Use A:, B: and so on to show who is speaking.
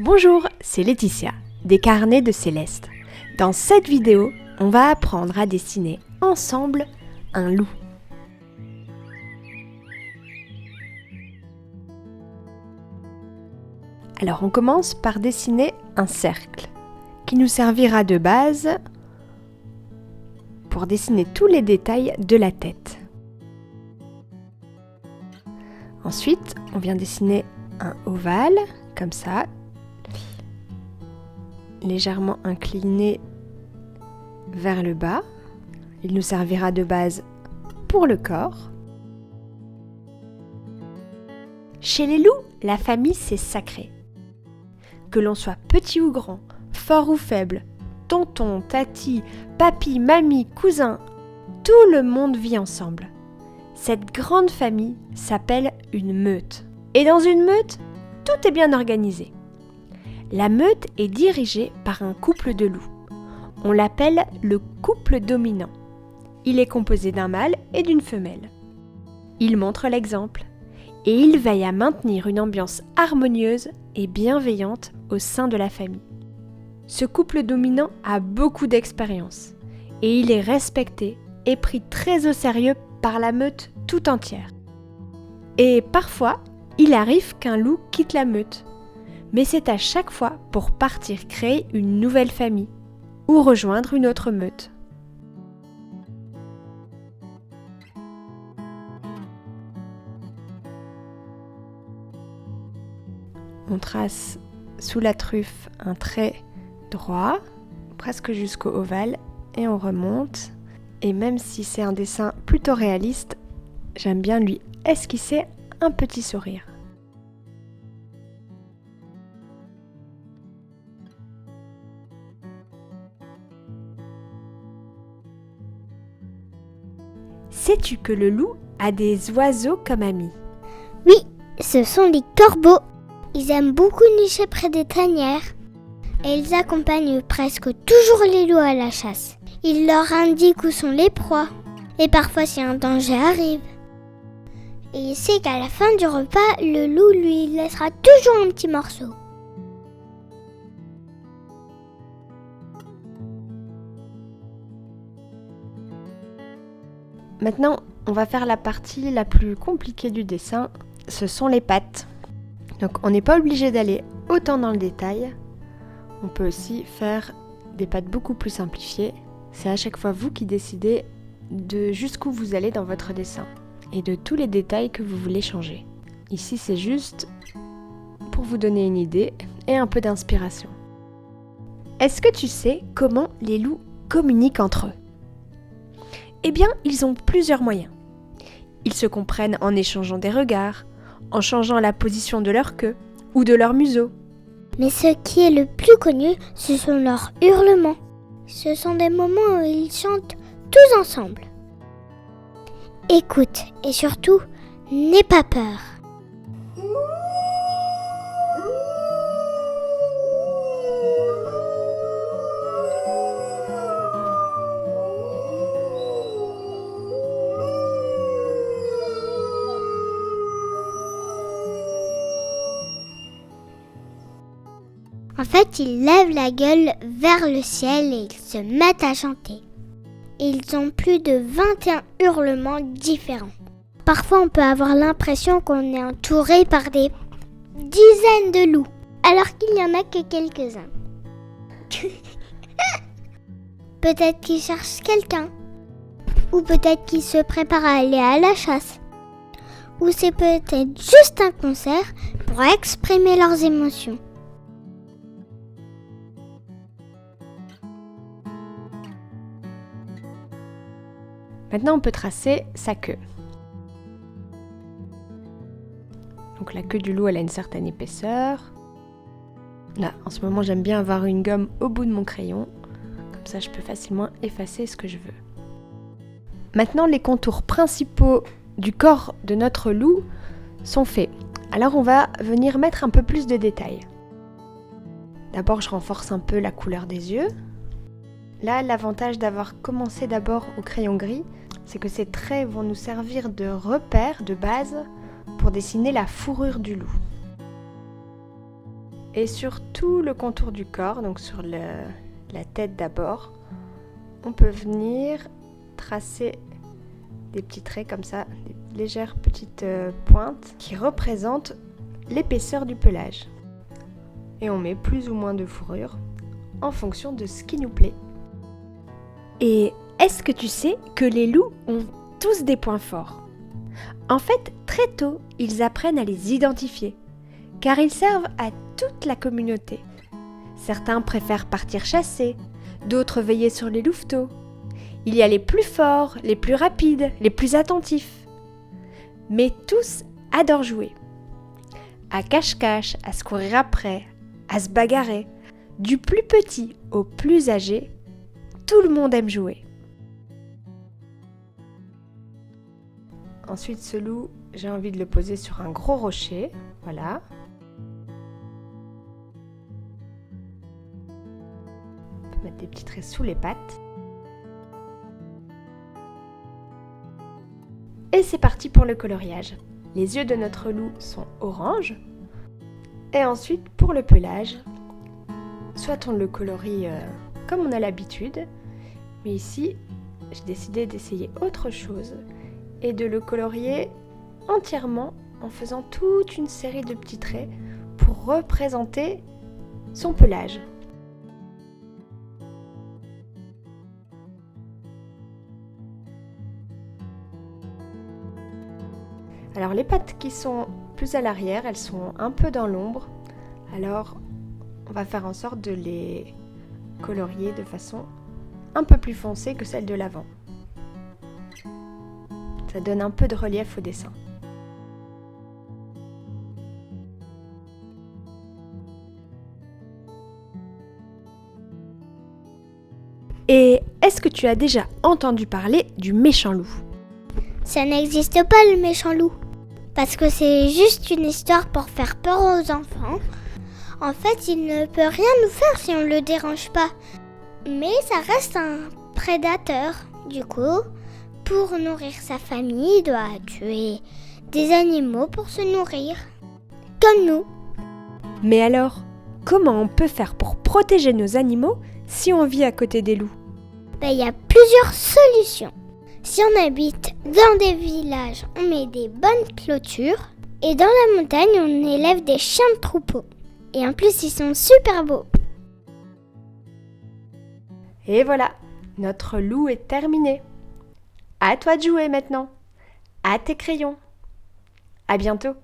A: Bonjour, c'est Laetitia, des carnets de Céleste. Dans cette vidéo, on va apprendre à dessiner ensemble un loup. Alors on commence par dessiner un cercle qui nous servira de base pour dessiner tous les détails de la tête. Ensuite, on vient dessiner un ovale, comme ça, légèrement incliné vers le bas. Il nous servira de base pour le corps. Chez les loups, la famille c'est sacré. Que l'on soit petit ou grand, fort ou faible, tonton, tati, papi, mamie, cousin, tout le monde vit ensemble. Cette grande famille s'appelle une meute. Et dans une meute, tout est bien organisé. La meute est dirigée par un couple de loups. On l'appelle le couple dominant. Il est composé d'un mâle et d'une femelle. Il montre l'exemple et il veille à maintenir une ambiance harmonieuse et bienveillante au sein de la famille. Ce couple dominant a beaucoup d'expérience et il est respecté et pris très au sérieux par la meute tout entière. Et parfois, il arrive qu'un loup quitte la meute. Mais c'est à chaque fois pour partir créer une nouvelle famille ou rejoindre une autre meute. On trace sous la truffe un trait droit, presque jusqu'au ovale, et on remonte. Et même si c'est un dessin plutôt réaliste, j'aime bien lui esquisser un petit sourire. Sais-tu que le loup a des oiseaux comme amis?
B: Oui, ce sont les corbeaux. Ils aiment beaucoup nicher près des tanières et ils accompagnent presque toujours les loups à la chasse. Ils leur indiquent où sont les proies et parfois si un danger arrive. Et il sait qu'à la fin du repas, le loup lui laissera toujours un petit morceau.
A: Maintenant, on va faire la partie la plus compliquée du dessin, ce sont les pattes. Donc on n'est pas obligé d'aller autant dans le détail, on peut aussi faire des pattes beaucoup plus simplifiées. C'est à chaque fois vous qui décidez de jusqu'où vous allez dans votre dessin et de tous les détails que vous voulez changer. Ici c'est juste pour vous donner une idée et un peu d'inspiration. Est-ce que tu sais comment les loups communiquent entre eux ? Eh bien, ils ont plusieurs moyens. Ils se comprennent en échangeant des regards, en changeant la position de leur queue ou de leur museau.
B: Mais ce qui est le plus connu, ce sont leurs hurlements. Ce sont des moments où ils chantent tous ensemble. Écoute et surtout, n'aie pas peur. En fait, ils lèvent la gueule vers le ciel et ils se mettent à chanter. Ils ont plus de 21 hurlements différents. Parfois, on peut avoir l'impression qu'on est entouré par des dizaines de loups, alors qu'il n'y en a que quelques-uns. Peut-être qu'ils cherchent quelqu'un, ou peut-être qu'ils se préparent à aller à la chasse, ou c'est peut-être juste un concert pour exprimer leurs émotions.
A: Maintenant, on peut tracer sa queue. Donc la queue du loup, elle a une certaine épaisseur. Là, en ce moment, j'aime bien avoir une gomme au bout de mon crayon. Comme ça, je peux facilement effacer ce que je veux. Maintenant, les contours principaux du corps de notre loup sont faits. Alors, on va venir mettre un peu plus de détails. D'abord, je renforce un peu la couleur des yeux. Là, l'avantage d'avoir commencé d'abord au crayon gris, c'est que ces traits vont nous servir de repère, de base, pour dessiner la fourrure du loup. Et sur tout le contour du corps, donc sur la tête d'abord, on peut venir tracer des petits traits comme ça, des légères petites pointes qui représentent l'épaisseur du pelage. Et on met plus ou moins de fourrure en fonction de ce qui nous plaît. Et est-ce que tu sais que les loups ont tous des points forts ? En fait, très tôt, ils apprennent à les identifier, car ils servent à toute la communauté. Certains préfèrent partir chasser, d'autres veiller sur les louveteaux. Il y a les plus forts, les plus rapides, les plus attentifs. Mais tous adorent jouer. À cache-cache, à se courir après, à se bagarrer. Du plus petit au plus âgé, tout le monde aime jouer. Ensuite, ce loup, j'ai envie de le poser sur un gros rocher. Voilà. On peut mettre des petits traits sous les pattes. Et c'est parti pour le coloriage. Les yeux de notre loup sont orange. Et ensuite, pour le pelage, soit on le colorie comme on a l'habitude, mais ici, j'ai décidé d'essayer autre chose et de le colorier entièrement en faisant toute une série de petits traits pour représenter son pelage. Alors les pattes qui sont plus à l'arrière, elles sont un peu dans l'ombre, alors on va faire en sorte de les colorier de façon un peu plus foncée que celle de l'avant. Ça donne un peu de relief au dessin. Et est-ce que tu as déjà entendu parler du méchant loup ?
B: Ça n'existe pas le méchant loup, parce que c'est juste une histoire pour faire peur aux enfants. En fait, il ne peut rien nous faire si on ne le dérange pas. Mais ça reste un prédateur. Du coup, pour nourrir sa famille, il doit tuer des animaux pour se nourrir, comme nous.
A: Mais alors, comment on peut faire pour protéger nos animaux si on vit à côté des loups ?
B: Il y a plusieurs solutions. Si on habite dans des villages, on met des bonnes clôtures. Et dans la montagne, on élève des chiens de troupeau. Et en plus, ils sont super beaux.
A: Et voilà, notre loup est terminé. À toi de jouer maintenant. À tes crayons. À bientôt.